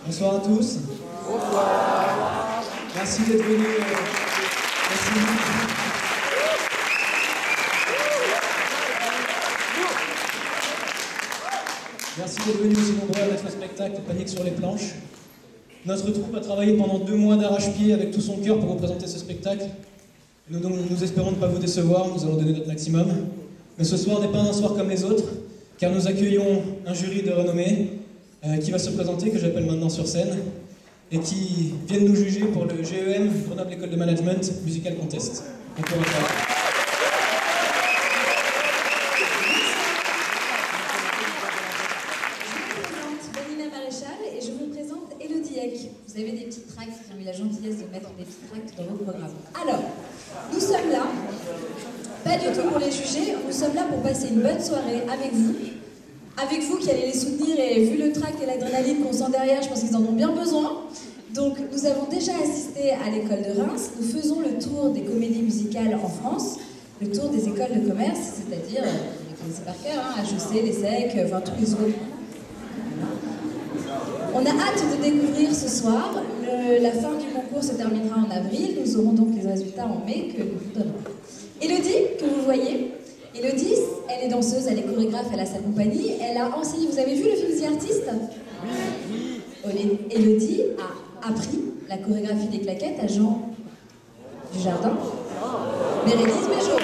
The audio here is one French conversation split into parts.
Bonsoir à tous. Bonsoir. Merci d'être venus. Merci. Merci d'être venus aussi nombreux à notre spectacle Panique sur les planches. Notre troupe a travaillé pendant 2 mois d'arrache-pied avec tout son cœur pour vous présenter ce spectacle. Nous espérons ne pas vous décevoir, nous allons donner notre maximum. Mais ce soir n'est pas un soir comme les autres, car nous accueillons un jury de renommée qui va se présenter, que j'appelle maintenant sur scène, et qui viennent nous juger pour le GEM, Grenoble École de Management Musical Contest. Donc on va voir. Vous avez des petits tracts qui ont eu la gentillesse de mettre des petits tracts dans vos programmes. Alors, nous sommes là, pas du tout pour les juger, nous sommes là pour passer une bonne soirée avec vous qui allez les soutenir, et vu le tract et l'adrénaline qu'on sent derrière, je pense qu'ils en ont bien besoin. Donc, nous avons déjà assisté à l'école de Reims, nous faisons le tour des comédies musicales en France, le tour des écoles de commerce, c'est-à-dire, vous les connaissez par cœur, hein, HEC, l'ESSEC, enfin tous les autres. On a hâte de découvrir ce soir. La fin du concours se terminera en avril. Nous aurons donc les résultats en mai que nous vous donnerons. Élodie, que vous voyez, Élodie, elle est danseuse, elle est chorégraphe, elle a sa compagnie. Elle a enseigné, vous avez vu le film The Artist ? Oui. Élodie a appris la chorégraphie des claquettes à Jean Dujardin. Bérénice Béjot.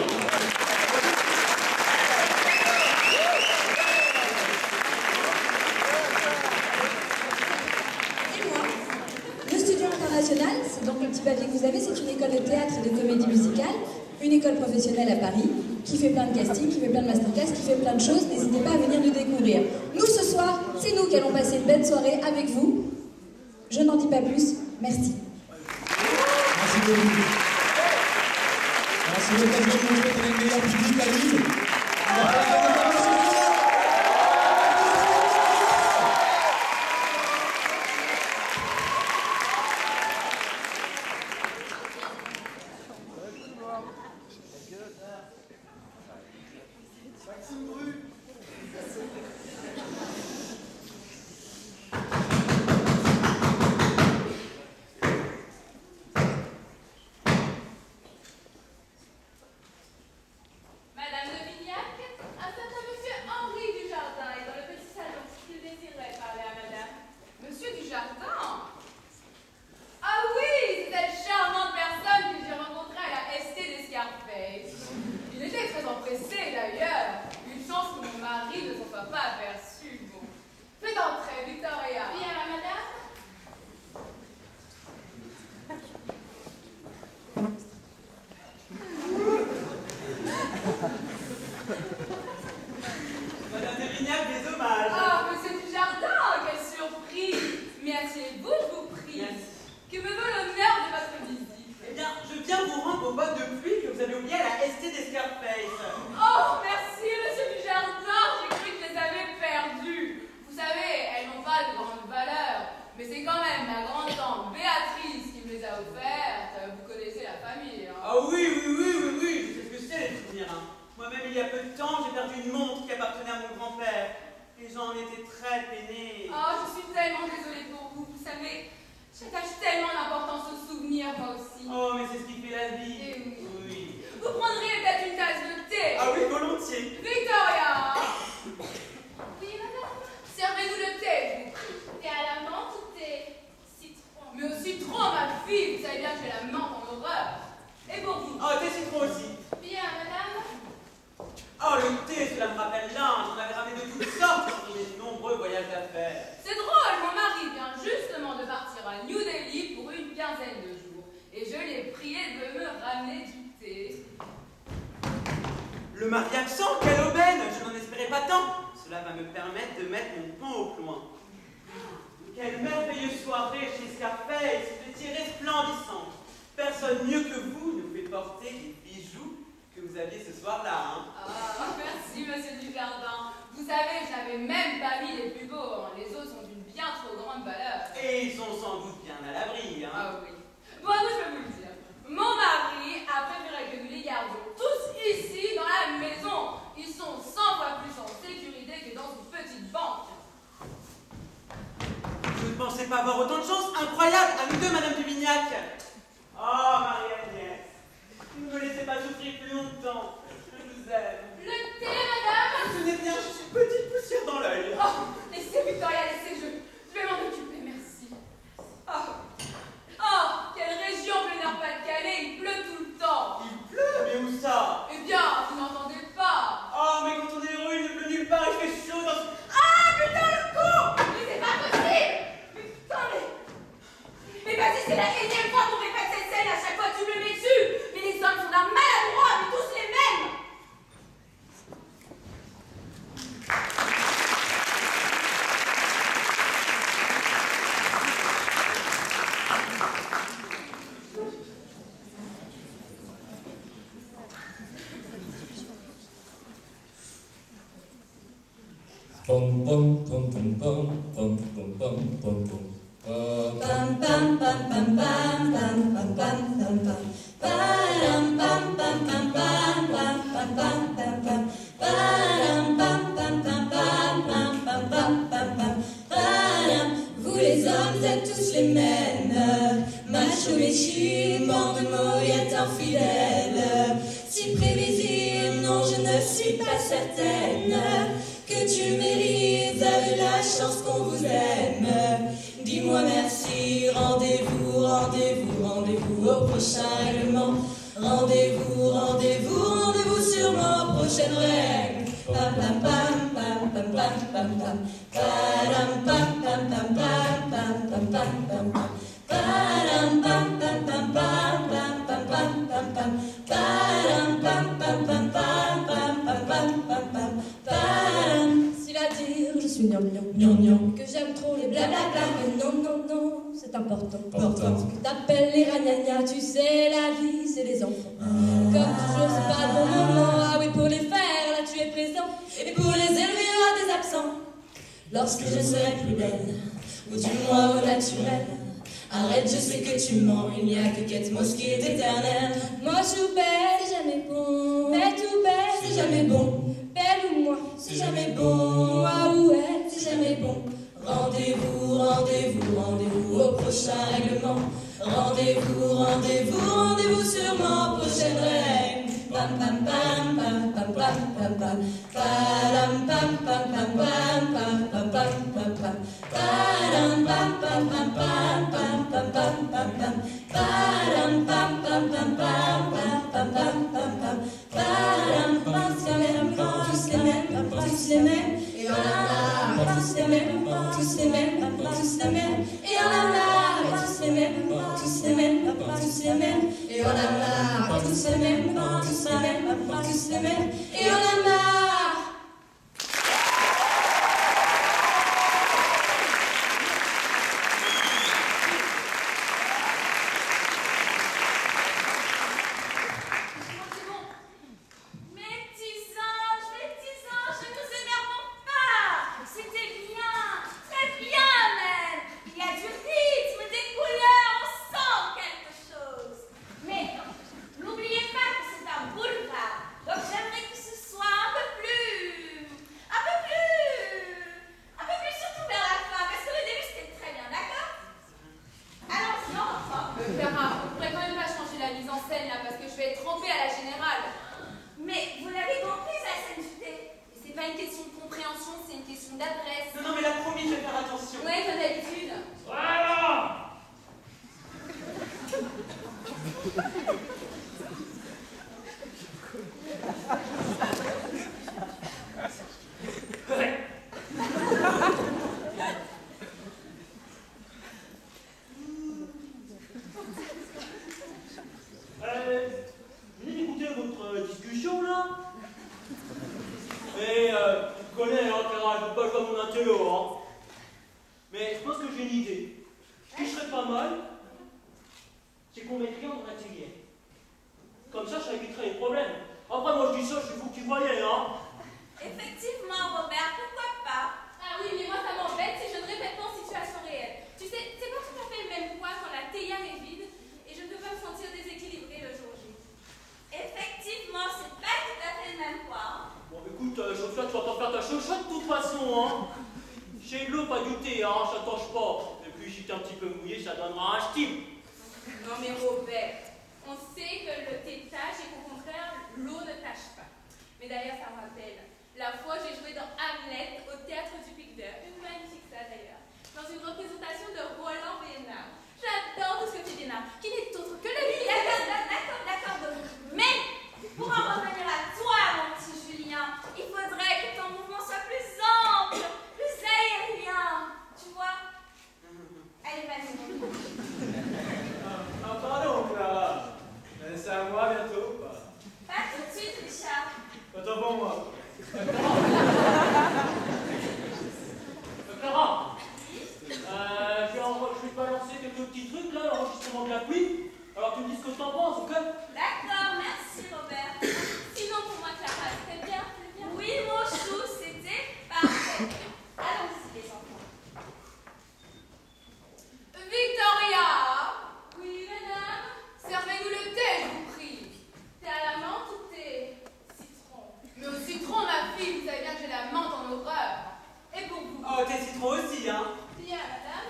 C'est donc le petit papier que vous avez, c'est une école de théâtre et de comédie musicale, une école professionnelle à Paris, qui fait plein de castings, qui fait plein de masterclass, qui fait plein de choses. N'hésitez pas à venir nous découvrir. Nous, ce soir, c'est nous qui allons passer une belle soirée avec vous. Je n'en dis pas plus. Merci. Merci beaucoup. C'est l'occasion de montrer qu'on est le meilleur public à Lille. pensais pas avoir autant de chance. Incroyable. À nous deux, Madame Duvignac. Oh, Marie-Agnès. Ne me laissez pas souffrir plus longtemps. Je vous aime. Le thé, madame. Ce n'est rien, je suis une petite poussière dans l'œil. Oh, laissez Victoria, laissez, je vais m'en occuper, merci. Oh, quelle région, le Nord-Pas-de-Calais, il pleut tout le temps. Il pleut, mais où ça? Eh bien, vous n'entendez pas. Oh, mais quand on est heureux, il ne pleut nulle part, il fait chaud dans ce... Ah, putain, le coup. Mais c'est pas possible. Mais putain, mais vas-y, c'est la énième fois qu'on répète cette scène, à chaque fois tu me le mets dessus. Mais les hommes sont d'un maladroit, mais tous les mêmes. Bum bum bum bum bum bum bum bum bum. Bam bam bam bam bam bam bam bam bam bam. Bam bam bam bam bam bam bam bam bam bam. Bam bam bam bam bam bam bam bam bam bam. Bam. Vous les hommes êtes tous les mêmes, machos méchus, bande de moyettes infidèles. Si prévisible, non, je ne suis pas certaine que tu mérites, avez la chance qu'on vous aime. Dis-moi merci, rendez-vous, rendez-vous, rendez-vous au prochain règlement. Rendez-vous, rendez-vous, rendez-vous sur mon prochain règle. Pam pam pam pam pam pam pam pam. Padam pam pam pam pam pam pam pam pam pam. Padam pam pam pam pam pam pam pam pam pam. Padam pam pam pam pam pam pam pam pam pam. Padam. Si la dire, je suis gnang gnang gnang gnang, que j'aime trop les blablabla, mais non non non, c'est important. Ce que t'appelles les ragnagnas, tu sais, la vie, c'est les enfants. Comme toujours, c'est pas le bon moment. Ah oui, pour les faire, là tu es présent. Et pour les élever, il y aura des absents. Lorsque je serai plus belle, ou du moins au naturel. Arrête, je sais que tu mens, il n'y a que Kate Moss qui est éternelle. Moche ou belle, c'est jamais bon. Bête ou belle, c'est jamais bon. Belle ou moi, c'est jamais bon. Moi ou elle, c'est jamais bon. Rendez-vous, rendez-vous, rendez-vous au prochain règlement. Rendez-vous, rendez-vous, rendez-vous sur mon prochain règne. Pam pam pam pam pam pam pam pam. Padam pam pam pam pam pam pam pam pam pam. Padam pam pam pam pam pam pam pam pam pam. Padam pam pam pam pam pam pam pam pam pam. Padam pam tous les mêmes, tous les mêmes, et on a marre. Tous les mêmes, tous les mêmes, tous les mêmes, et on a marre. Tous les mêmes, tous les mêmes, tous les mêmes, et on a marre. Tous les mêmes, tous les mêmes, tous les mêmes, et on a marre. j'étais un petit peu mouillé, ça donnera un style. Non mais Robert, on sait que le thé tâche et qu'au contraire, l'eau ne tâche pas. Mais d'ailleurs, ça me rappelle, la fois j'ai joué dans Hamlet au théâtre du Pic d'Or, une magnifique salle d'ailleurs, dans une représentation de Roland Bénard. J'adore tout ce que tu dis, qui n'est autre que le lit. D'accord. Mais, pour en revenir à toi, mon petit Julien, il faudrait que ton mouvement soit plus ample, plus aérien. Tu vois? Allez, vas-y. Pardon, Clara. C'est à moi bientôt ou pas? Pas tout de suite, Richard. Attends pour moi. Clara, je vais te balancer quelques petits trucs là, l'enregistrement de la pluie. Alors tu me dis ce que t'en penses, ok? D'accord, merci Robert. Sinon pour moi, Clara, c'était bien, Oui, mon chou, c'était parfait. Allons-y, les enfants. Victoria! Oui, madame? Servez-nous le thé, je vous prie. Thé à la menthe ou thé citron? Mais au citron, ma fille, vous savez bien que j'ai la menthe en horreur. Et pour vous? Oh, thé citron aussi, hein? Bien, madame.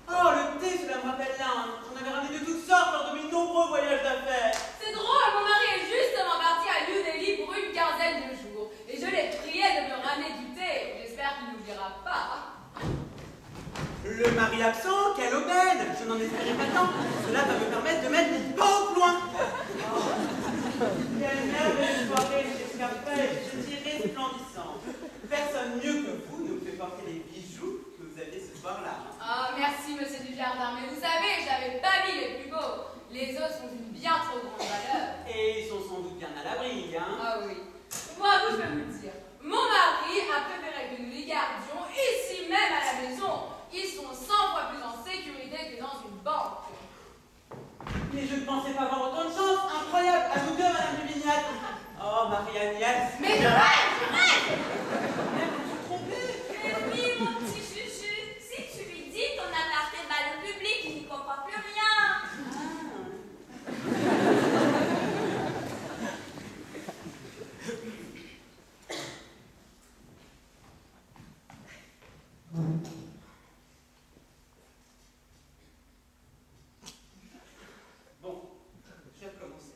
Oh, le thé, cela me rappelle l'Inde. J'en avais ramené de toutes sortes lors de mes nombreux voyages d'affaires. C'est drôle, mon mari est justement parti à New Delhi pour une quinzaine de jours. Et je l'ai prié de me ramener du thé. J'espère qu'il n'oubliera pas. Le mari absent, quelle aubaine! Je n'en espérais pas tant. Cela va me permettre de mettre mon pain au loin. Oh. Quelle merveilleuse soirée chez Scarpet, je dirais resplendissante. Personne mieux que vous ne fait porter les bijoux que vous avez ce soir-là. Ah, merci, monsieur Dujardin. Mais vous savez, j'avais pas mis les plus beaux. Les autres sont d'une bien trop grande valeur. Et ils sont sans doute bien à l'abri, hein? Ah oui. Moi, vous, je peux vous le dire. Mon mari a préféré que nous les gardions ici même à la maison. Ils sont 100 fois plus en sécurité que dans une banque. Mais je ne pensais pas avoir autant de chance. Incroyable. À vous deux, Madame Duvignac. Oh, Marie-Agnès. Mais je rêve. Mais vous vous trompez. Mais oui, mon petit chuchu. Si tu lui dis qu'on a parté mal au public, il n'y comprend plus rien. Bon, je vais commencer.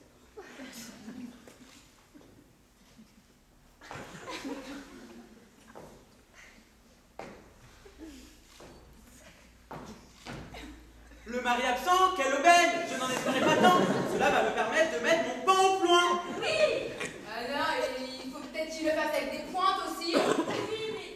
Le mari absent, quelle aubaine! Je n'en espérais pas tant. Cela va me permettre de mettre mon pain au point. Oui. Alors, il faut peut-être qu'il le fasse avec des pointes aussi. Oui, mais...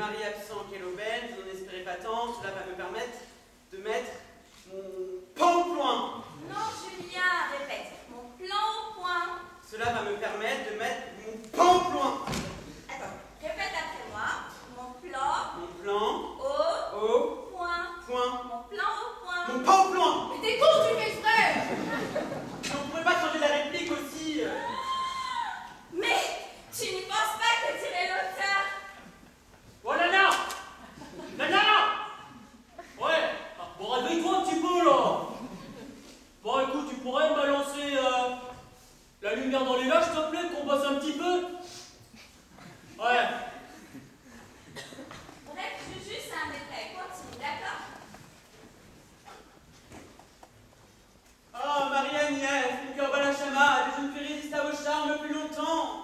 mari absent qu'est l'aubaine, je n'en espérais pas tant, cela va me permettre de mettre mon pamploin. Non, Julien, répète. Mon plan au point. Cela va me permettre de mettre mon pamploin. Attends, répète après moi. Mon plan Mon plan au point. Point. Mon plan au point. Mon pamploin. Mais t'es con, tu fais exprès. On ne pourrait pas changer la réplique aussi. Mais tu n'y penses pas que tirer l'auteur. Oh Nana! Nana! Ouais, bon réveille-toi un petit peu là. Bon écoute, tu pourrais me balancer la lumière dans les lacs, s'il te plaît, qu'on bosse un petit peu? Ouais. Bref, Juju, c'est un détail. Continue, d'accord? Ah, Marie-Agnès, mon cœur bat la chamade, je ne peux résister à vos charmes plus longtemps.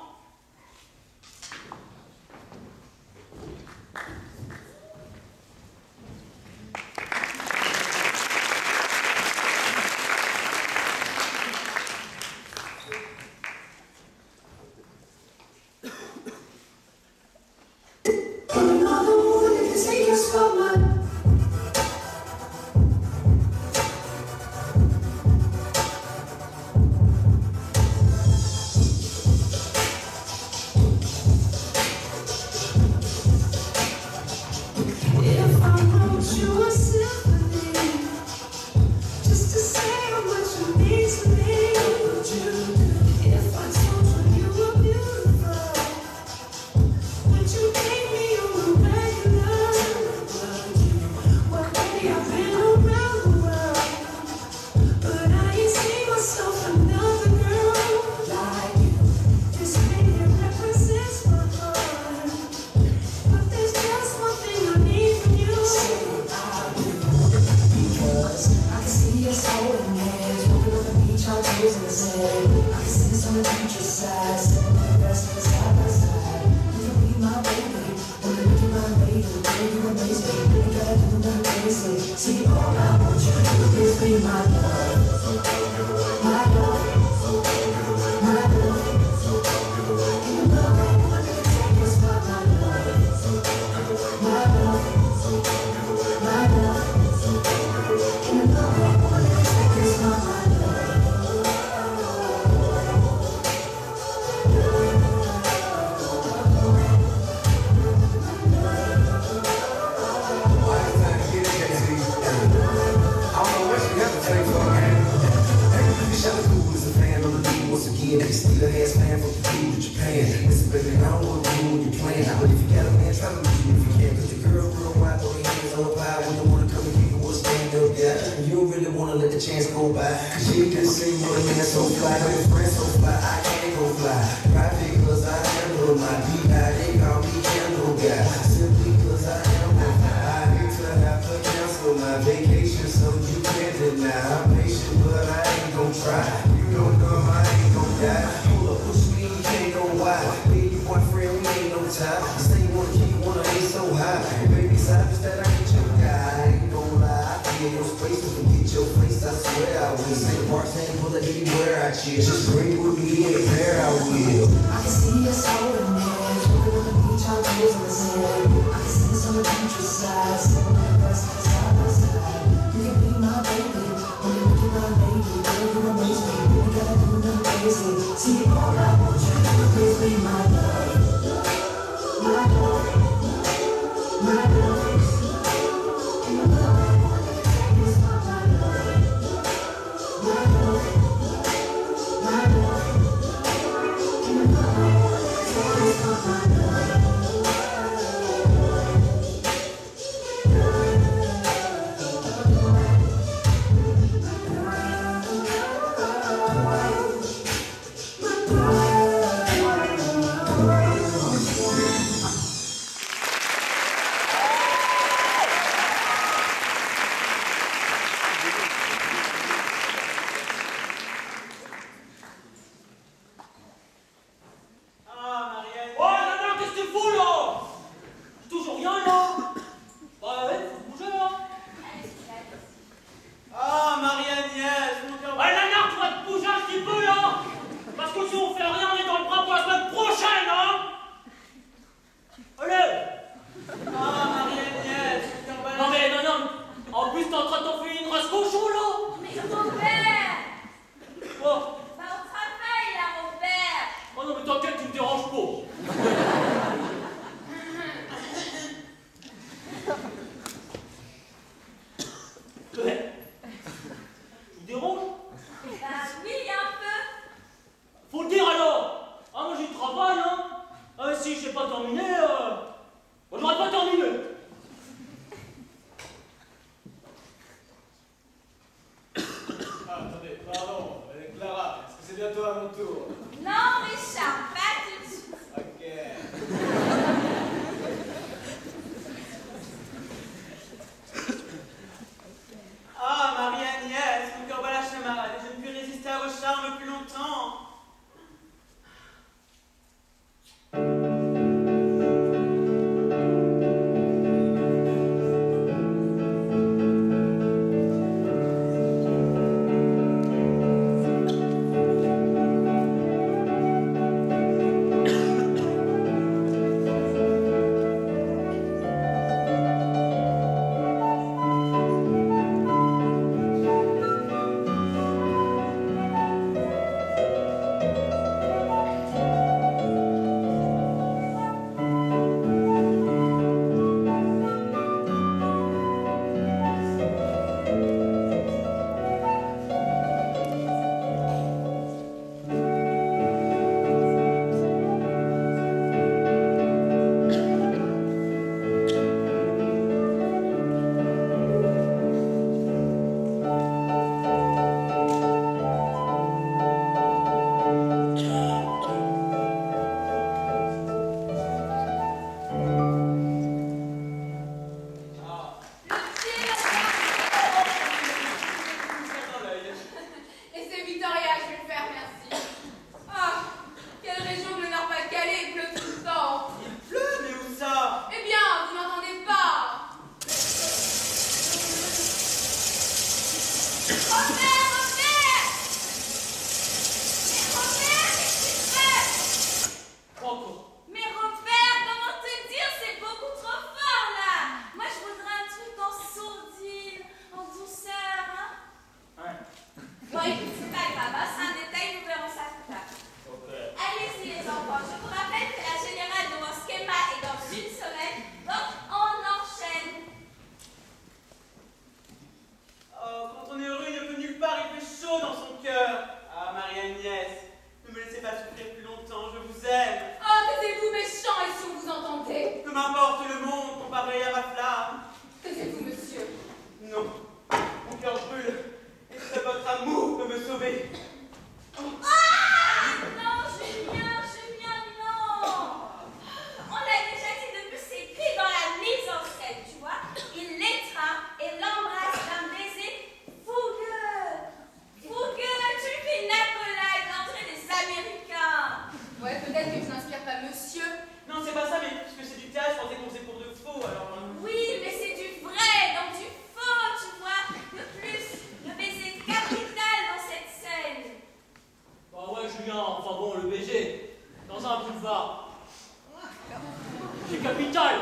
C'est capital.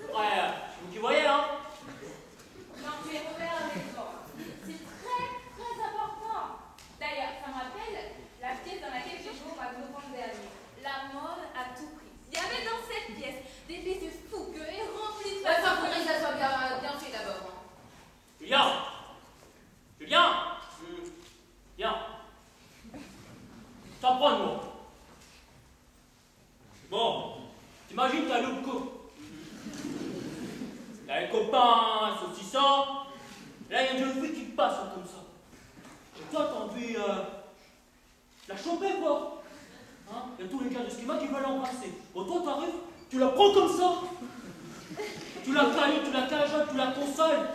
Ouais, vous qui voyez, hein. Non, tu es Robert avec toi. C'est très important. D'ailleurs, ça me rappelle la pièce dans laquelle j'ai joué au mois de novembre dernier. La mode à tout prix. Il y avait dans cette pièce des baisers fougueux et remplis de... Ouais, ça faudrait que ça soit bien fait d'abord. Hein. Julien. Viens. T'en prends de moi. Bon, t'imagines t'as Loupco. T'as les copains, saucissants. Là, il y a une jeune fille qui passe comme ça. Et toi, t'as envie la choper, quoi. Hein? Il y a tous les gars de Schema qui veulent l'embrasser. Bon, toi, t'arrives, tu la prends comme ça. Tu la câlines, tu la cajoles, tu la consoles.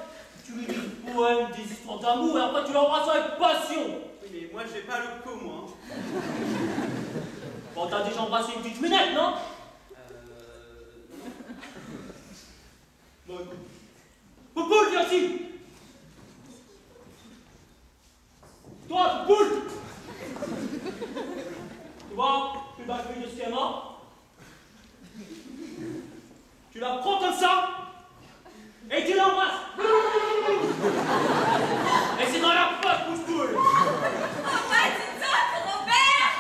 Tu lui dis des poèmes, des histoires d'amour, et après tu l'embrasses avec passion. Oui, mais moi, je vais pas à l'opco, moi. Bon, t'as déjà embrassé une petite minette, non? Bon, écoute. Poupoule, viens ici. Toi, Poupoule. Tu vois, tu vas le de Schema. Tu la prends comme ça. Et tu l'embrasses. Et c'est dans la poche, Poupoule. Oh, bah, dis donc, Robert!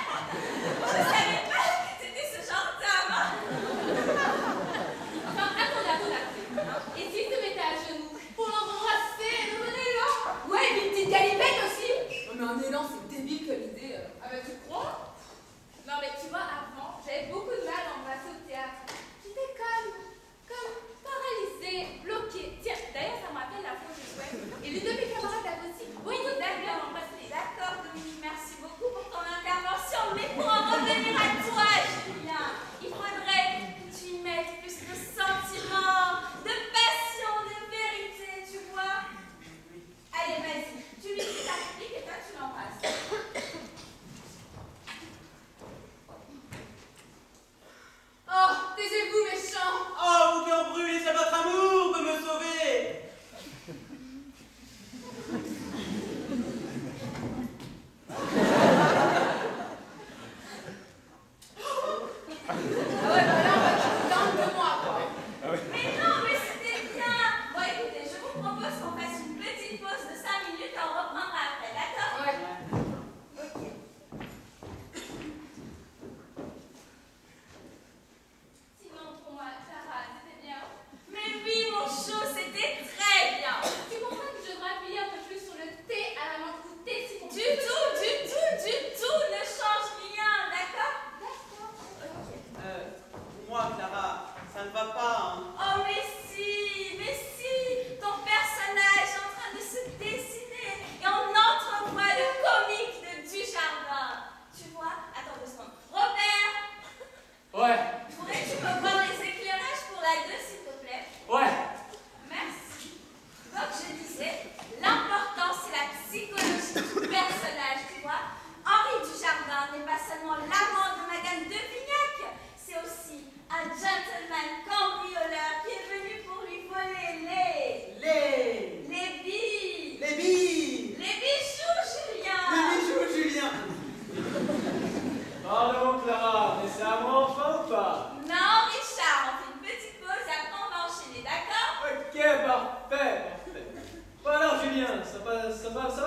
Je savais pas que c'était ce genre d'homme. Enfin, attendez. Hein? Et si tu te mettais à genoux pour l'embrasser, le élan? Ouais, et puis une petite galipette aussi. Oh, mais un élan, c'est débile comme idée. Ah bah tu crois? Non mais tu vois, avant, j'avais beaucoup de mal à embrasser au théâtre. J'étais comme paralysée, bloquée. Tiens, d'ailleurs, ça me rappelle la fois où je jouais. Et les deux mes camarades avaient aussi beaucoup de mal à m'embrasser. D'accord, Dominique, merci beaucoup pour ton intervention. Mais pour en revenir à toi, Julien, il faudrait que tu y mettes plus de sentiments, de passion, de vérité, tu vois. Allez, vas-y, tu lui dis ta réplique et toi, tu l'embrasses. Oh, taisez-vous, méchant. Oh, vous qui en brûlez, c'est votre amour de me sauver. Ah ouais, bah là, on va se plaindre de moi, quoi. Mais non, mais c'était bien. Bon, écoutez, je vous propose qu'on fasse une petite pause de 5 minutes et on reprendra après, d'accord? Ouais. Ok. Sinon, pour moi, Clara, c'était bien. Mais oui, mon chou, c'était très bien. Tu comprends que je devrais appuyer un peu plus sur le T à la main de T, s'il vous Du plaît? tout, ne change rien, d'accord? D'accord. Ok. Pour moi, Clara, ça ne va pas, hein. Oh, mais si, ton personnage est en train de se dessiner et on entrevoit le comique de Dujardin. Tu vois? Attends 2 secondes. Robert, Ouais, pourrais-tu me voir les éclairages pour la 2, s'il te plaît? ouais. Merci. Donc, je disais, l'important, c'est la psychologie du personnage, tu vois? Henri Dujardin n'est pas seulement l'amant de Madame de Vignac, c'est aussi un gentleman cambrioleur qui est venu pour lui voler les billes. Les billes. Les bijoux, Julien. Les bijoux, Julien. Pardon, Clara, mais c'est à moi enfin ou pas? Non, Richard, on fait une petite pause et après on va enchaîner, d'accord? Ok, parfait. Bon alors, Julien, ça va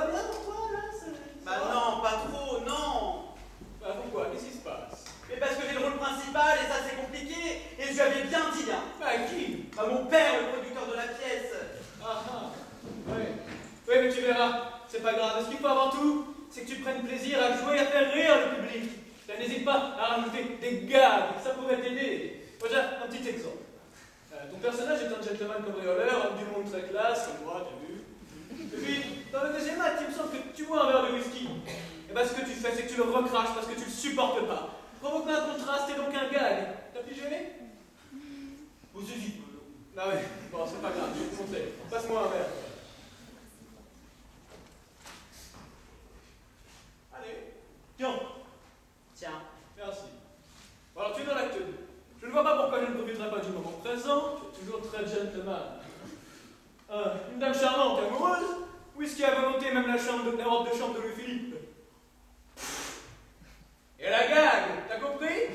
bien pour toi, là? Bah non, pas trop, non. Bah pourquoi? Qu'est-ce qui se passe? Mais parce que j'ai le rôle principal et ça c'est compliqué. Et je lui avais bien dit, hein. Bah qui? Bah mon père, le producteur de la pièce. Ah ah, ouais. Oui, mais tu verras, c'est pas grave. Ce qu'il faut avant tout, c'est que tu prennes plaisir à jouer et à faire rire le public. Là, n'hésite pas à rajouter des gags, ça pourrait t'aider. Déjà, un petit exemple. Ton personnage est un gentleman cambrioleur, homme du monde très classe, comme moi, t'as vu. Et puis, dans le deuxième acte, il me semble que tu bois un verre de whisky. Et ben, ce que tu fais, c'est que tu le recraches parce que tu le supportes pas. Provoque un contraste et donc un gag. T'as pigéné? Vous hésitez. Ah ouais, bon, c'est pas grave, je vais te montrer. Passe-moi un verre. Allez. Tiens. Merci. Bon, alors, tu es dans l'acte 2. Je ne vois pas pourquoi je ne profiterai pas du moment présent. Tu es toujours très gentleman. Une dame charmante, amoureuse. Whisky à volonté, même la robe de chambre de Louis-Philippe. Et la gag, t'as compris?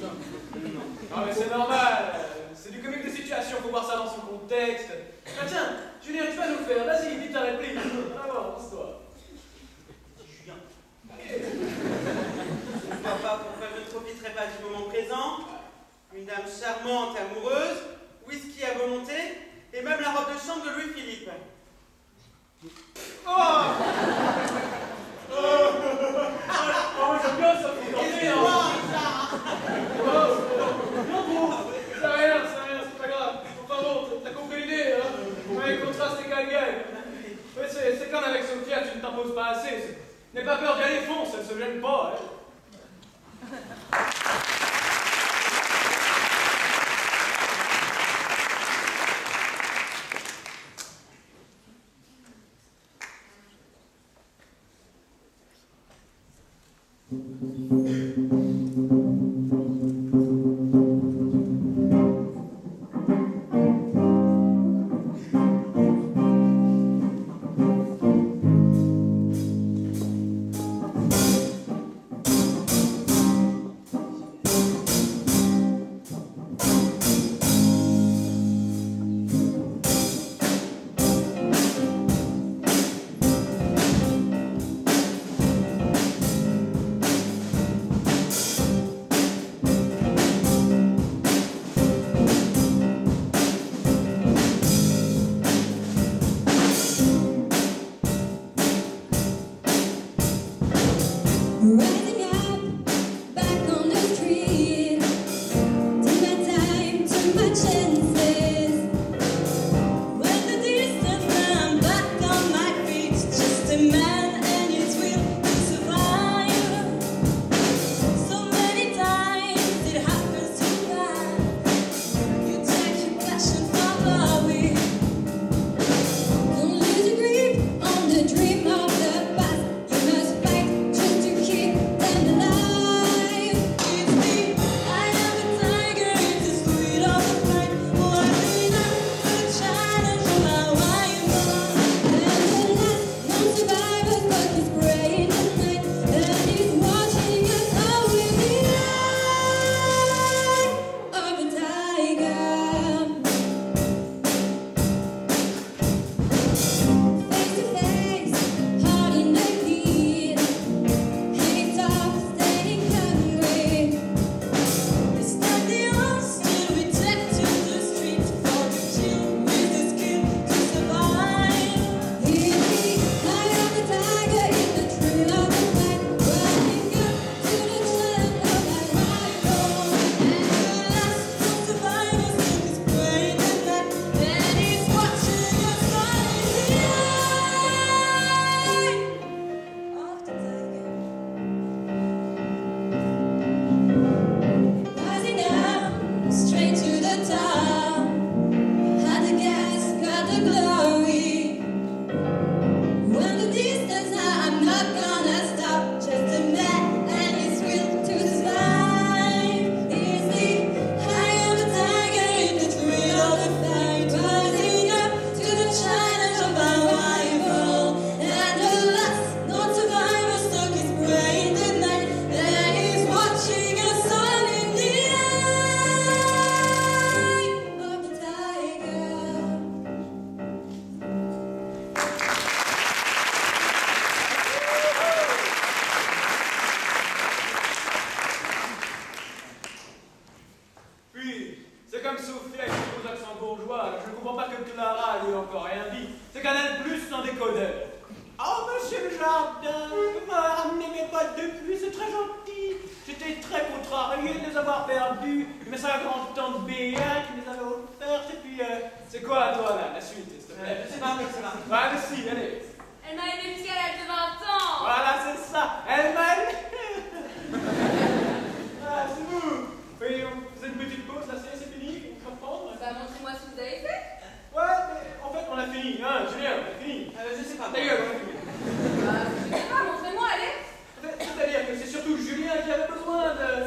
Non. Non mais c'est normal, c'est du comique de situation, faut voir ça dans son contexte. Ah tiens, Julien, tu vas nous faire, vas-y, dis ta réplique. Alors, lance-toi. Julien. Pourquoi je ne profiterai pas du moment présent? Une dame charmante et amoureuse, whisky à volonté, et même la robe de chambre de Louis-Philippe. Oh j'aime bien ça, vous entendez, c'est rien, c'est pas grave. Enfin bon, t'as compris l'idée, hein. Ouais, le contrat, c'est gagne-gagne. Ouais, c'est comme avec Sophia, tu ne t'imposes pas assez. N'aie pas peur d'y aller, fonce, elle se gêne pas, elle.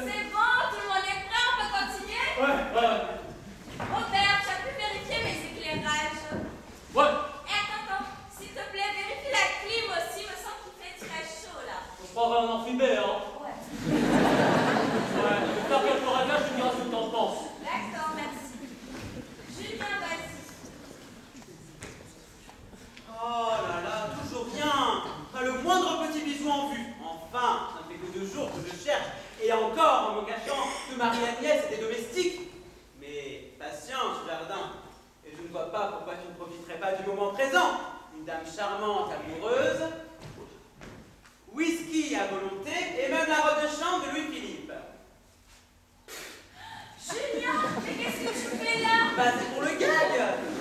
C'est bon, tout le monde est prêt, on peut continuer? Ouais. Au terme. Agnès et des domestiques. Mais patience, Jardin. Et je ne vois pas pourquoi tu ne profiterais pas du moment présent. Une dame charmante, amoureuse, whisky à volonté et même la robe de chambre de Louis-Philippe. Julien, mais qu'est-ce que tu fais là? Bah c'est pour le gag.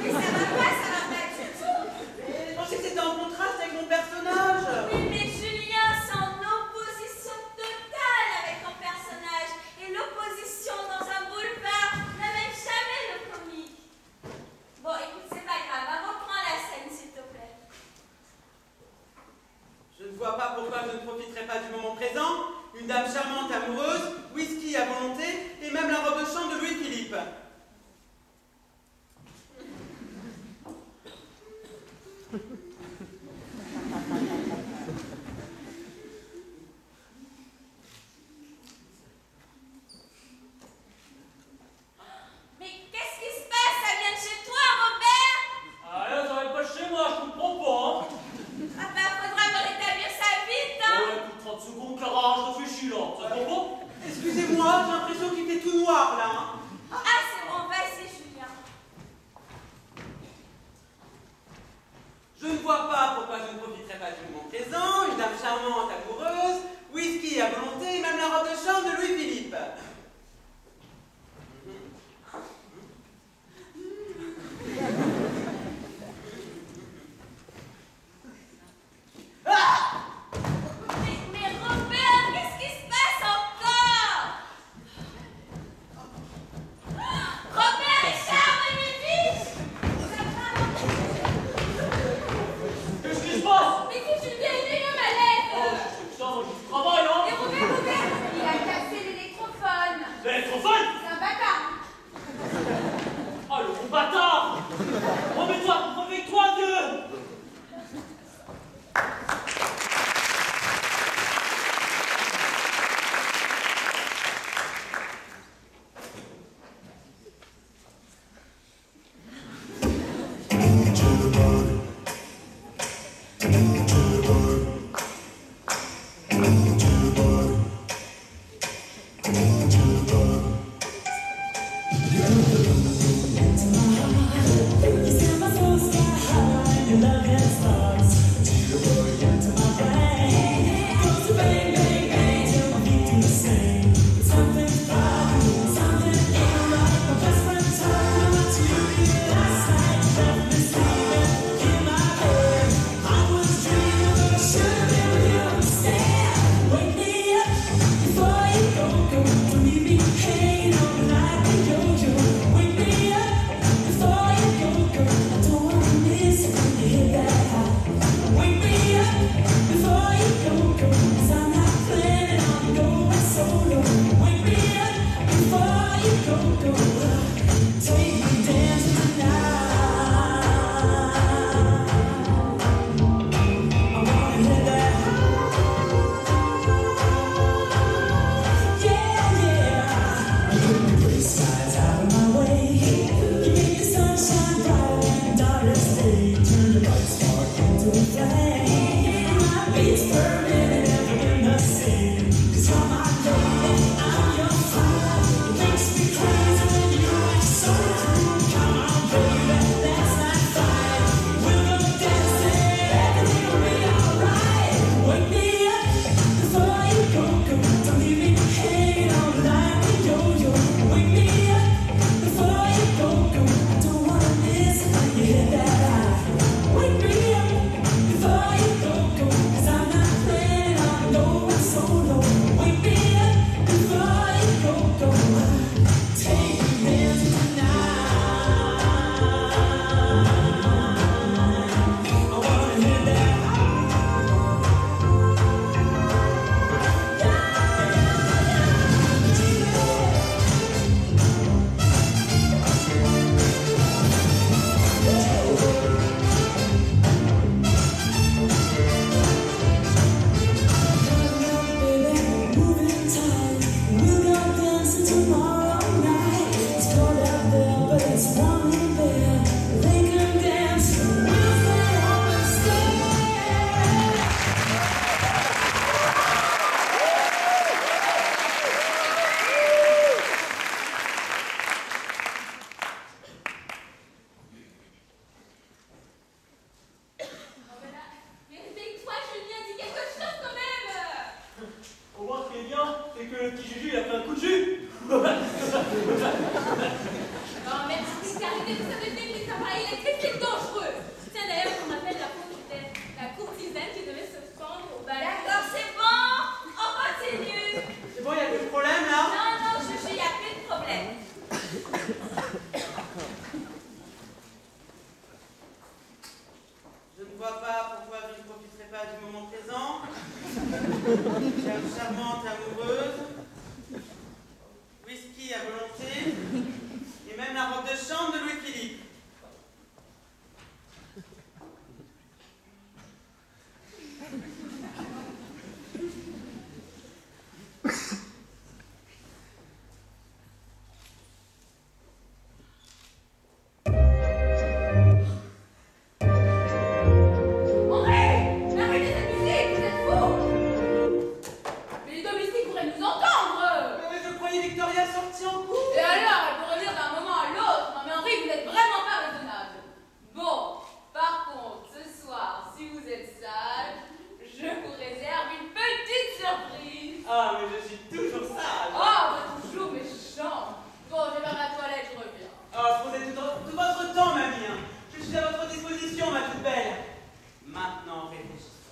Mais ça va pas du tout. Mais je pensais que c'était en contraste avec mon personnage. Oui, mais Julien, c'est en opposition totale avec ton personnage. Et l'opposition dans un boulevard n'amène jamais le comique. Bon, écoute, c'est pas grave, hein, reprends la scène, s'il te plaît. Je ne vois pas pourquoi je ne profiterai pas du moment présent. Une dame charmante, amoureuse, whisky à volonté et même la robe de chambre de Louis-Philippe. Mais qu'est-ce qui se passe? Ça vient de chez toi, Robert? Ah là, ça va pas chez moi, je comprends pas, hein. Ah bah, faudra me rétablir ça vite, hein. Ouais, écoute, 30 secondes, Clara, je réfléchis là. Ça te comprend? Excusez-moi, j'ai l'impression qu'il était tout noir là. Hein. Ah, c'est bon, vas-y, Julien. Je ne vois pas pourquoi je ne profiterai pas du moment présent. Une dame charmante, amoureuse, whisky à volonté et même la robe de chambre de Louis-Philippe. Mais Robert, qu'est-ce qui se passe encore? Robert, Richard, venez vite! Qu'est-ce qui se passe? Mais c'est une vieille ligne à malaise! Oh, je sais ça, moi, je travaille, hein. Et Robert, il a cassé l'électrophone! L'électrophone? C'est un bâtard! Ah, le gros bâtard! Remets-toi, vieux! It's my Victoria sortie en cours. Et alors, elle peut revenir d'un moment à l'autre. Non mais Henri, vous n'êtes vraiment pas raisonnable. Bon, par contre, ce soir, si vous êtes sage, je vous réserve une petite surprise. Ah, mais je suis toujours sage. Oh, bah, toujours méchant. Bon, je vais faire ma toilette, je reviens. Ah, prenez tout votre temps, mamie. Hein. Je suis à votre disposition, ma toute belle. Maintenant, réfléchissons.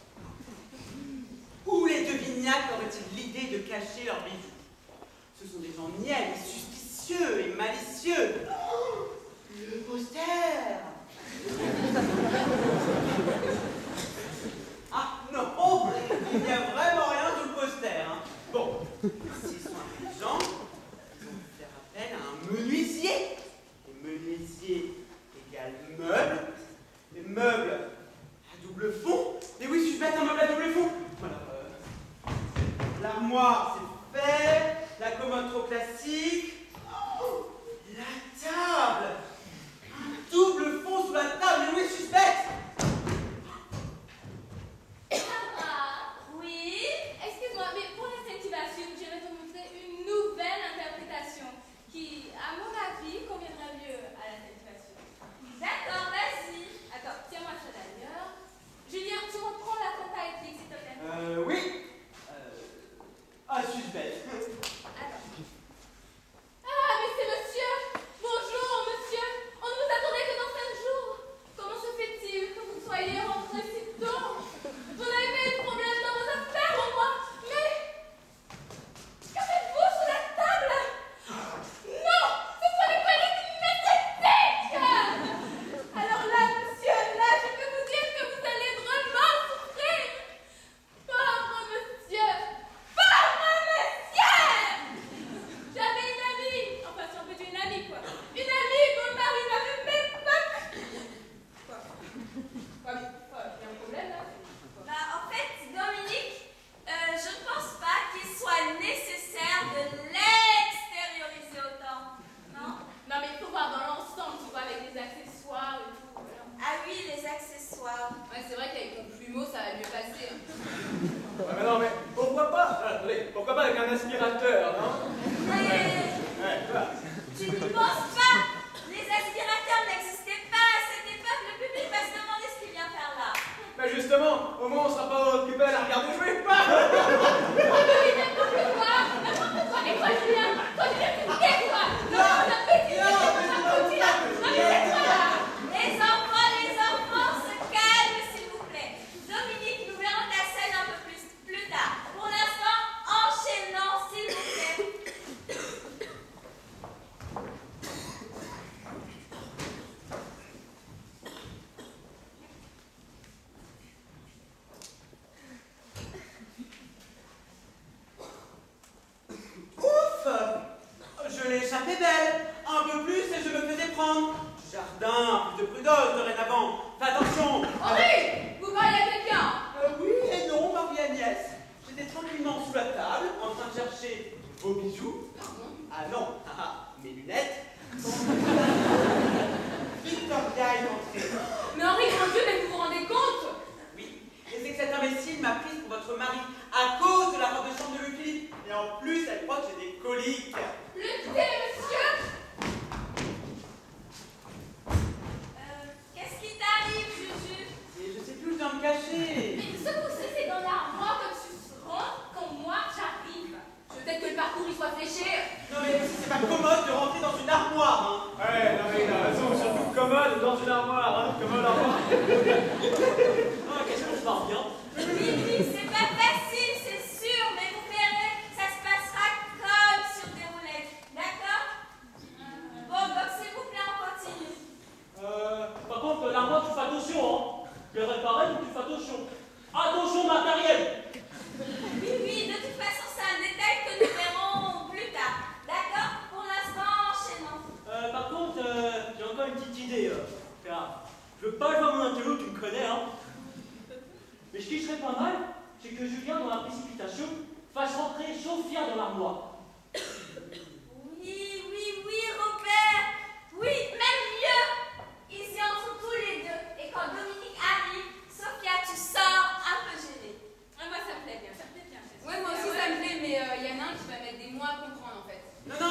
Où les deux vignacs auraient-ils l'idée de cacher leurs bijoux? Ce sont des gens niais, suspicieux et malicieux. Oh, le poster. Ah non, il n'y a vraiment rien sous le poster. Hein. Bon, s'ils sont intelligents, ils vont faire appel à un menuisier. Et menuisier égale meuble. Les meubles à double fond. Mais oui, suis-je bête, un meuble à double fond? Voilà. L'armoire, c'est fait. La commode trop classique. Oh, la table. Un double fond sous la table. Mais oui, suis-je bête? Oui, excuse-moi, mais pour la activation, je vais te montrer une nouvelle interprétation qui, à mon avis, conviendra mieux à la activation. D'accord, vas-y. Attends, tiens-moi ça d'ailleurs. Julien, tu reprends la compta éthique, s'il te plaît. Oui. Ah, suis-je bête? Alors. Ah, mais c'est monsieur. Bonjour, monsieur. On ne vous attendait que dans 5 jours. Comment se fait-il que vous soyez rentré si tôt? Vous n'avez pas eu de problème dans vos affaires, au moins. Mais que faites-vous sous la table? Non, ce sont les collègues nécessiques. Alors là, monsieur, là, je peux vous dire que vous allez vraiment souffrir. Pauvre monsieur. Pauvre monsieur. J'avais une amie. Enfin, si on peut dire une amie, quoi. Une amie dont le mari m'avait même pas... Quoi? Quoi, mais il y a un problème, là? Bah, en fait, Dominique, je ne pense pas qu'il soit nécessaire de l'extérioriser autant. Non? Non, mais il faut voir dans l'ensemble, tu vois, avec les accessoires et tout. Voilà. Ah oui, les accessoires. Ouais, c'est vrai qu'avec ton plumeau, ça va mieux passer. Hein. Ouais, mais non, mais pourquoi pas? Attendez, pourquoi pas avec un aspirateur, non? Mais Voilà. tu ne penses pas? Les aspirateurs n'existaient pas à cette époque. Le public va se demander ce qu'il vient faire là. Mais justement, au moins on sera pas occupé à la regarder jouer. N'importe quoi. Et toi, Julien, toi, tu viens de quitter, toi. Non, on a petit, Les enfants, se calment, s'il vous plaît. Dominique, nous verrons ta scène un peu plus tard. Pour l'instant, enchaînons, s'il vous plaît. Ouf! Je l'ai échappé belle. Un peu plus et je me faisais prendre. Jardin, plus de prudence dorénavant. Fais attention. Henri, vous parlez à quelqu'un. Oui et non, Marie-Agnès. J'étais tranquillement sous la table, en train de chercher vos bijoux. Pardon. Ah non, mes lunettes. Victoria est entrée. Mais Henri, mon Dieu, mais vous vous rendez compte? Oui, et c'est que cet imbécile m'a prise pour votre mari à cause de la robe de chambre de Louis-Philippe. Et en plus, elle croit que j'ai des coliques. Le thé, monsieur. Qu'est-ce qui t'arrive, Juju? Et je sais plus où je dois me cacher. Mais ce coup-ci, c'est dans l'armoire comme tu rentres quand moi j'arrive. Je veux peut-être que le parcours il soit fléché. Non mais c'est pas commode de rentrer dans une armoire, hein. Ouais, non mais il a raison, surtout commode dans une armoire, hein, commode armoire. Ah, qu'est-ce qu'on se marre bien? Oui, c'est pas facile, c'est sûr, mais vous verrez, ça se passera comme sur des roulettes. D'accord? Bon, donc s'il vous plaît, on continue. Par contre, l'armoire, tu fais attention, hein. Le réparer, tu fais attention. Attention matériel. Oui, de toute façon, c'est un détail que nous verrons plus tard. D'accord? Pour l'instant, enchaînons. Par contre, j'ai encore une petite idée. Car je veux pas jouer à mon intello, tu me connais, hein. Mais ce qui serait pas mal, c'est que Julien, dans la précipitation, fasse rentrer Sophia dans l'armoire. Oui, Robert. Oui, même mieux. Ils y entrent tous les deux. Et quand Dominique arrive, Sophia, tu sors un peu gênée. Moi, ça me plaît bien, ça me plaît bien. Ouais, moi aussi ça me plaît, mais il y en a un qui va mettre des mois à comprendre en fait. Non,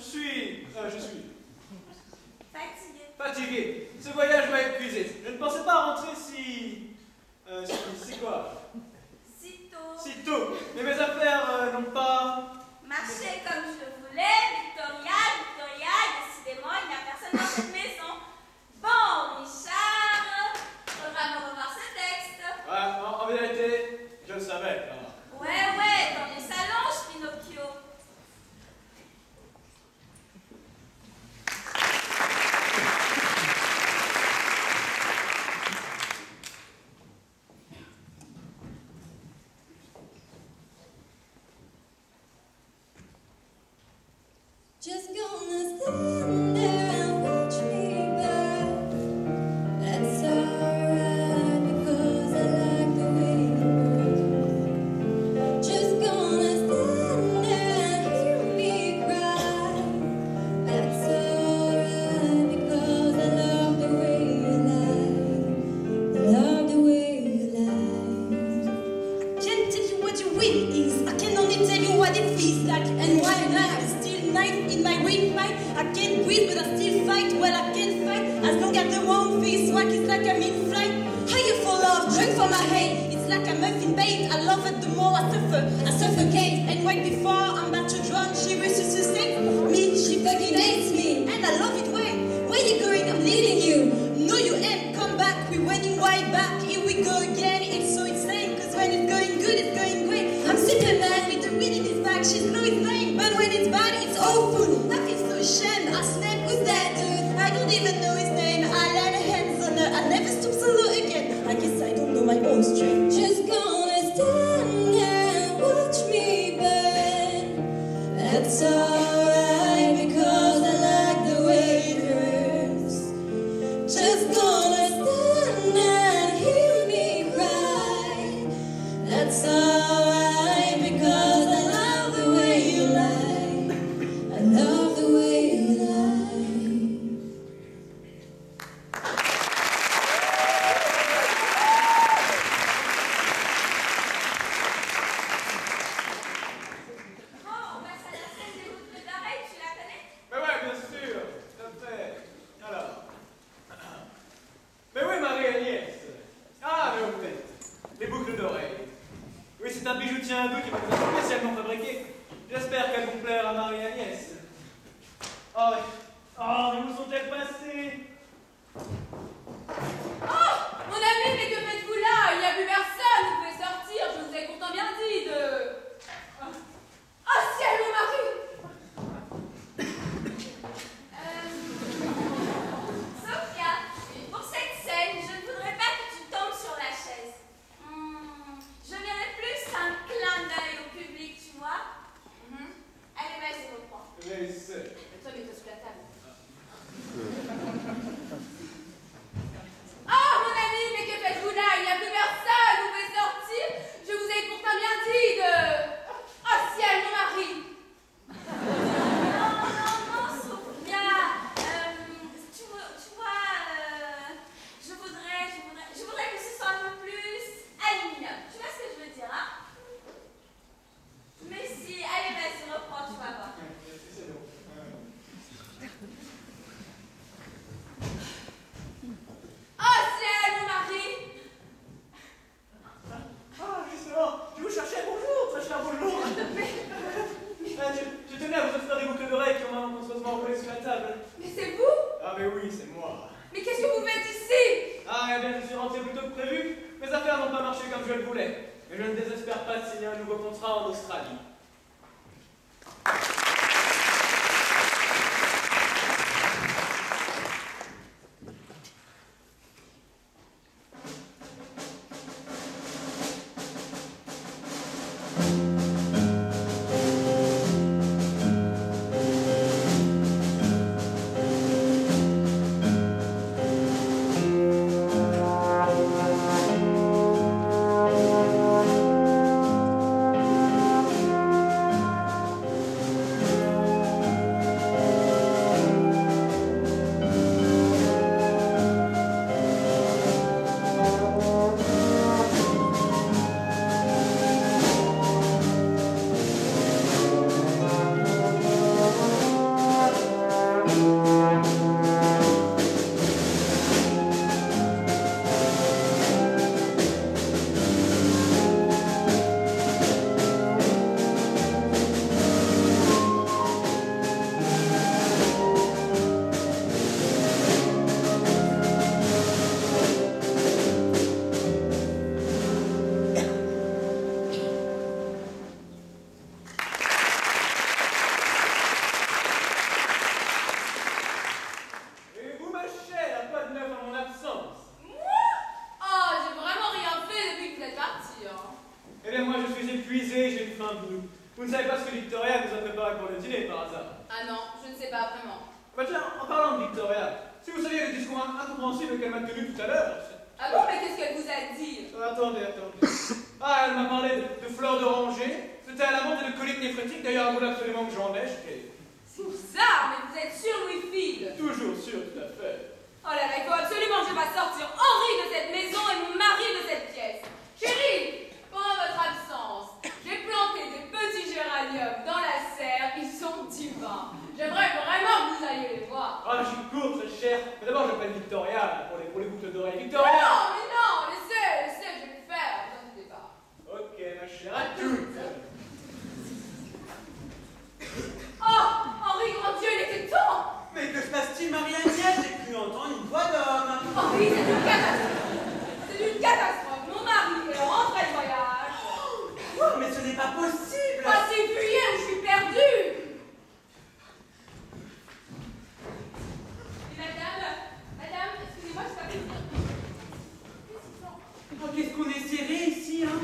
Je suis Fatigué. fatigué. Ce voyage m'a épuisé. Je ne pensais pas rentrer si quoi? Si tôt. Si tôt. Mais mes affaires n'ont pas... Marcher comme je le voulais. Victoria. Décidément, il n'y a personne dans cette maison. Bon, Richard, faudra me revoir ce texte. Ouais, en vérité, je le savais. Ouais, dans les salons, Pinocchio. Just gonna stand there and watch me burn. That's alright because I like the way you burn. Just gonna stand there and hear me cry. That's alright because I love the way you lie. I love the way you lie. Can't tell you what your will is. I can only tell you what it feels like and why not. In my weak mind, I can't breathe, but I still fight. Well, I can't fight as long as the wrong feels swag. It's like I'm in flight. Higher for love, drink for my hate. It's like I'm muffin bait. I love it the more I suffocate. And right before I'm about to drown, she resuscitates me. She fucking hates me, and I love it. Where you going? I'm leaving you. No, you ain't. Come back. We're running right back. Here we go again. It's so insane. Cause when it's going good, it's going great. I'm Superman with the wind in his back. She's Lois Lane, but when it's bad, it's awful. I feel so ashamed. I snap, who's that dude? I don't even know his name. I lay the hands on her. I never stoop so low again. I guess I don't know my own strength. Just gonna stand there and watch me burn. That's alright because I like the way it hurts. Just gonna stand there and hear me cry. That's alright because I love the way you lie. I love the way you lie. Bon, on passe à la scène des boucles d'oreilles, tu la connais? Mais ouais, bien sûr, tout à fait. Alors. Mais oui, Marie-Agnès. Ah, mais au fait, les boucles d'oreilles. Oui, c'est un bijoutier hindou qui m'a spécialement fabriqué. J'espère qu'elles vont plaire à Marie-Agnès. Oh, mais où sont-elles passées? Oh, mon ami, mais que faites-vous là? Il n'y a plus personne, vous pouvez sortir, je vous ai pourtant bien dit de... Oh ciel, mon mari! Sophia, pour cette scène, je ne voudrais pas que tu tombes sur la chaise. Je verrais plus un clin d'œil au public, tu vois. Allez, vas-y, reprends. Mais c'est... Mais toi, mets-toi sous la table. Oh, mon ami, mais que faites-vous là? Il n'y a plus personne, vous pouvez sortir, je vous ai pourtant bien dit de... Oh ciel, mon mari! Non, Sophia. Tu vois, je voudrais que ce soit un peu plus aluminium. Tu vois ce que je veux dire, hein? Mais si, allez, vas-y, reprends, tu vas voir. Oh ciel, mon mari! Ah, justement, je vous cherchais, bonjour, très cher, bonjour. Je tenais à vous offrir des boucles d'oreilles qui ont malencontreusement roulé sur la table. Mais c'est vous? Ah, mais oui, c'est moi. Mais qu'est-ce que vous faites ici? Ah, eh bien, je suis rentré plus tôt que prévu. Mes affaires n'ont pas marché comme je le voulais. Mais je ne désespère pas de signer un nouveau contrat en Australie. vraiment. Bah tiens, en parlant de Victoria, si vous saviez le discours incompréhensible qu'elle m'a tenu tout à l'heure. Ah bon, mais qu'est-ce qu'elle vous a dit? Attendez. Ah, elle m'a parlé de fleurs d'oranger. C'était à la mode et de coliques néphrétiques. D'ailleurs, elle voulait absolument que j'en ai. C'est bizarre, mais vous êtes sûr, Louis-Phil? Toujours sûr, tout à fait. Oh là là, il faut absolument que je fasse sortir Henri de cette maison et mon mari de cette pièce. Chérie, pendant votre absence, j'ai planté des petits géraniums dans la serre. Ils sont divins. J'aimerais vraiment que vous alliez les voir. Ah, j'y cours, très cher. Mais d'abord, j'appelle Victoria là, pour les boucles d'oreilles. Mais Victoria! non, laissez, je vais le faire, ne vous inquiétez pas. Ok, ma chère, à toutes. Oh, Henri, grand Dieu, il était temps. Mais que se passe-t-il, Marie-Agnès? J'ai cru entendre une voix d'homme. Henri, c'est une catastrophe. C'est une catastrophe. Mon mari est rentré de voyage. Oh, mais ce n'est pas possible. Ah, c'est fuyé ou je suis perdue. Madame, excusez-moi, je t'appelle. Oh, qu'est-ce qu'on est serré ici, hein?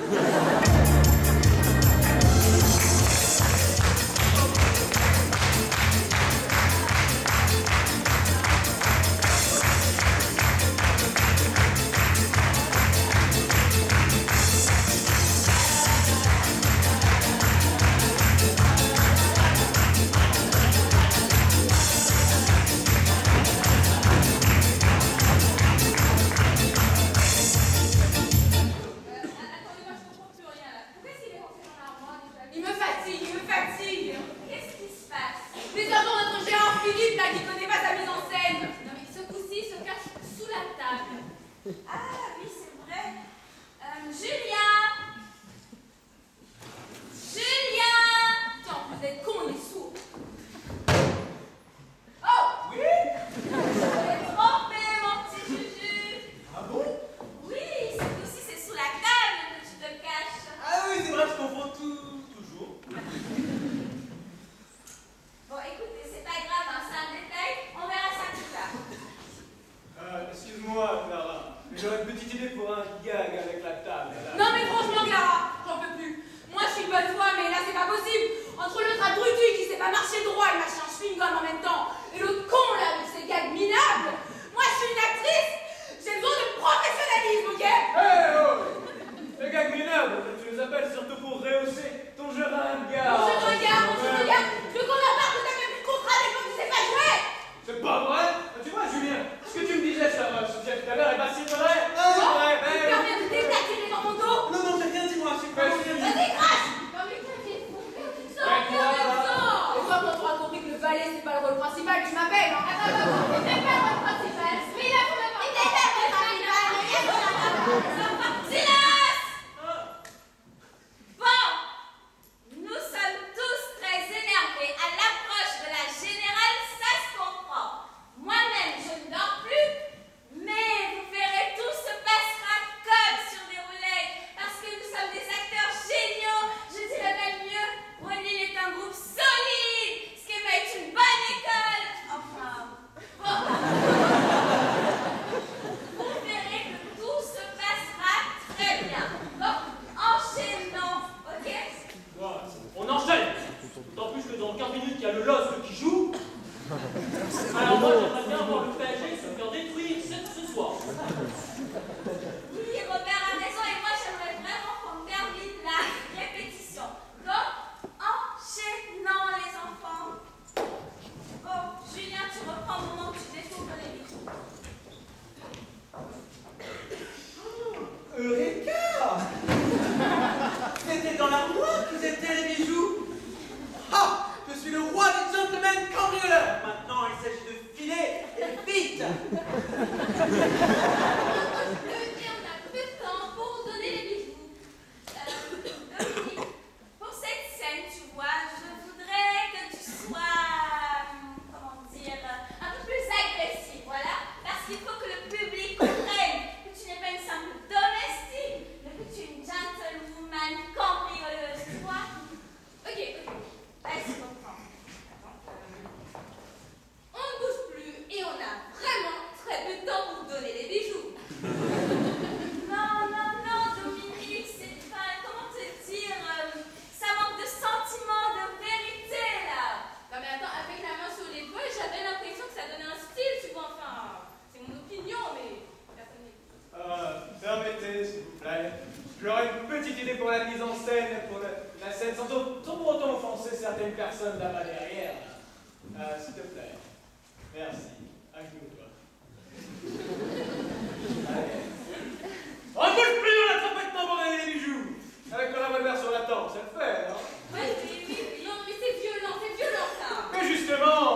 Pour cette scène, tu vois, je voudrais que tu sois, comment dire, un peu plus Merci. À genoux, toi. Allez. On ne bouge plus dans la trompette tambourine et les bijoux. Avec le revolver sur la tempe, ça le fait, non? Oui, non, mais c'est violent ça. Mais justement.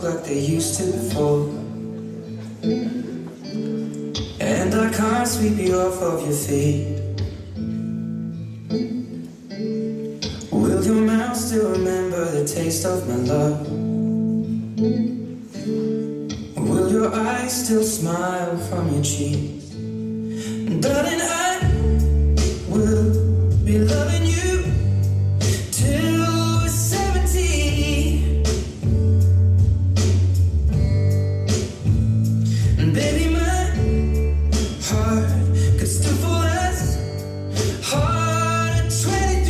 Like they used to before, and I can't sweep you off of your feet. Will your mouth still remember the taste of my love? Will your eyes still smile from your cheeks? Darling, I will be loving you till we're 70. Baby, my heart could still fall as hard at 20.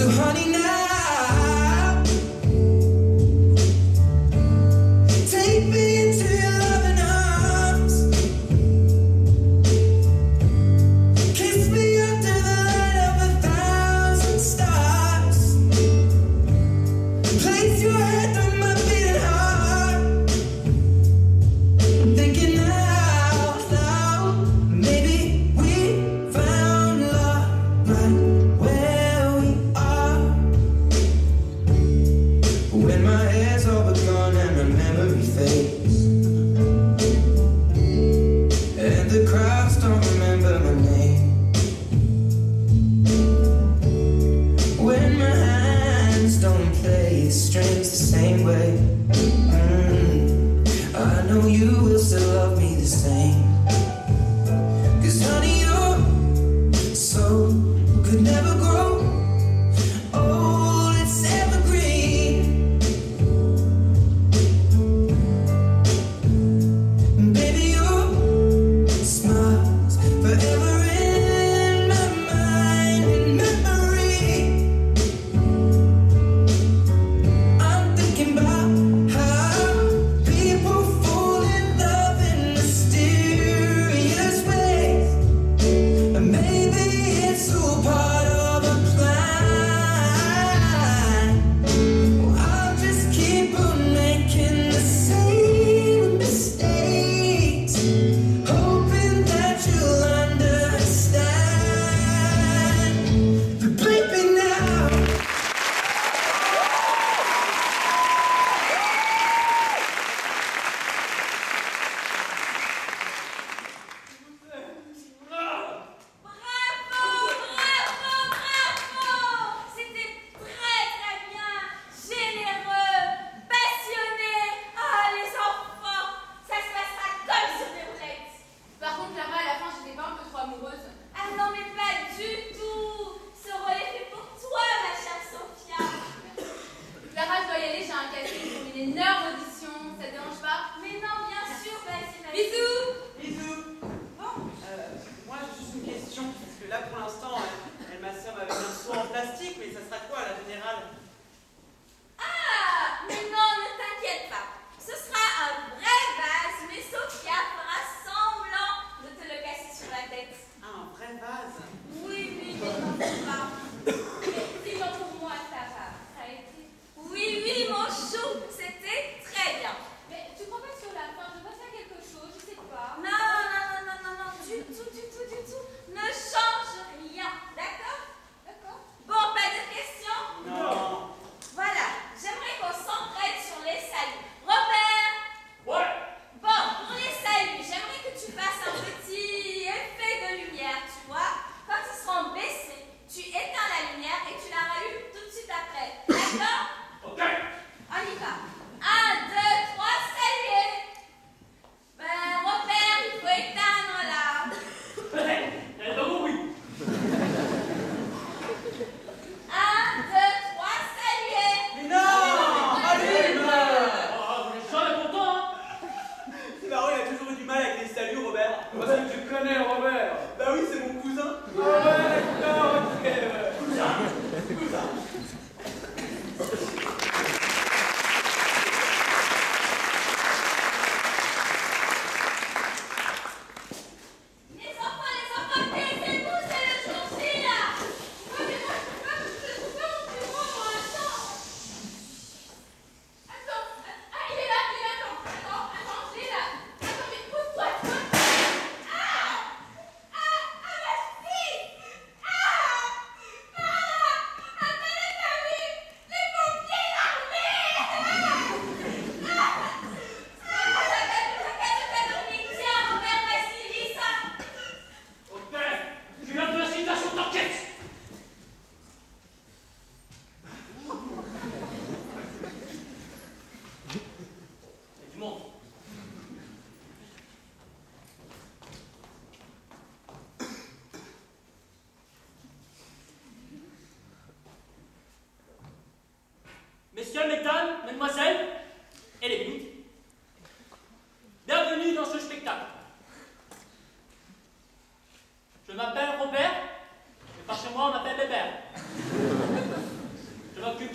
So honey, now take me into your loving arms. Kiss me under the light of 1,000 stars. Place your head on my beating heart. I'm thinking out loud, maybe we found love right where we are. When my hair's all but gone and my memory fades, and the crowds don't remember my name. When my hands don't play the strings the same way, I know you will still love me the same. 'Cause honey, your soul could never grow old, it's evergreen. Baby, your smile's forever in my mind and memory. I'm thinking about how people fall in love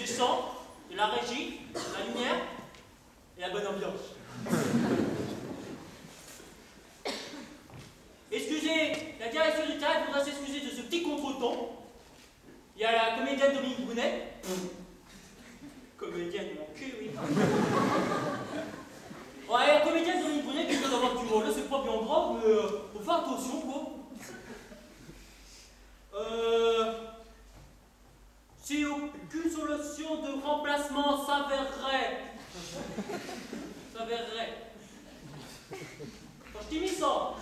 du son, de la régie, de la lumière et la bonne ambiance. Excusez, la direction du théâtre voudrait s'excuser de ce petit contretemps. Il y a la comédienne Dominique Brunet. Comédienne, mon cul, oui. Ouais, la comédienne Dominique Brunet qui vient d'avoir du rôle, c'est pas bien grave, mais faut faire attention, quoi. Si aucune solution de remplacement s'avérerait. Quand je t'ai mis ça.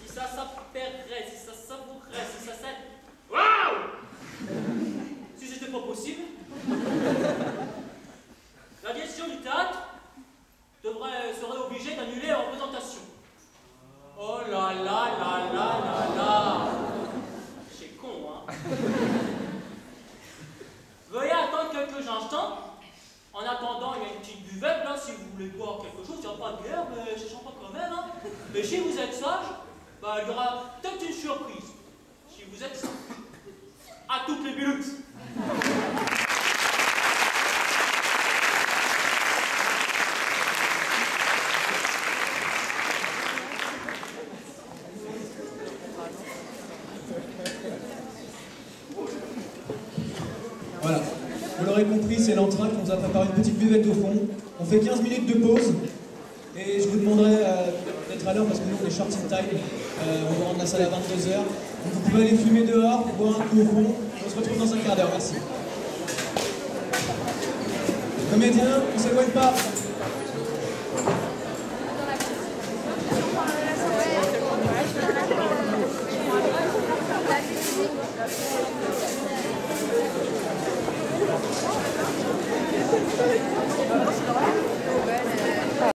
Si ça s'appellerait, si ça savourerait, si ça s'aide. Waouh! Si c'était pas possible. La direction du théâtre serait obligée d'annuler la représentation. Oh là là là là là là! C'est con, hein? Veuillez attendre quelques instants. En attendant, il y a une petite buvette là, si vous voulez boire quelque chose. Il n'y a pas de bière, mais je sens pas quand même, hein? Mais si vous êtes sage, bah, il y aura peut-être une surprise. Si vous êtes sage. À toutes les minutes! Voilà, vous l'aurez compris, c'est l'entracte, on vous a préparé une petite buvette au fond. On fait 15 minutes de pause et je vous demanderai d'être à l'heure parce que nous on est short in time. On va rendre la salle à 22h. Donc vous pouvez aller fumer dehors, boire un coup au fond. On se retrouve dans un quart d'heure, merci. Comédien, on ne s'éloigne pas.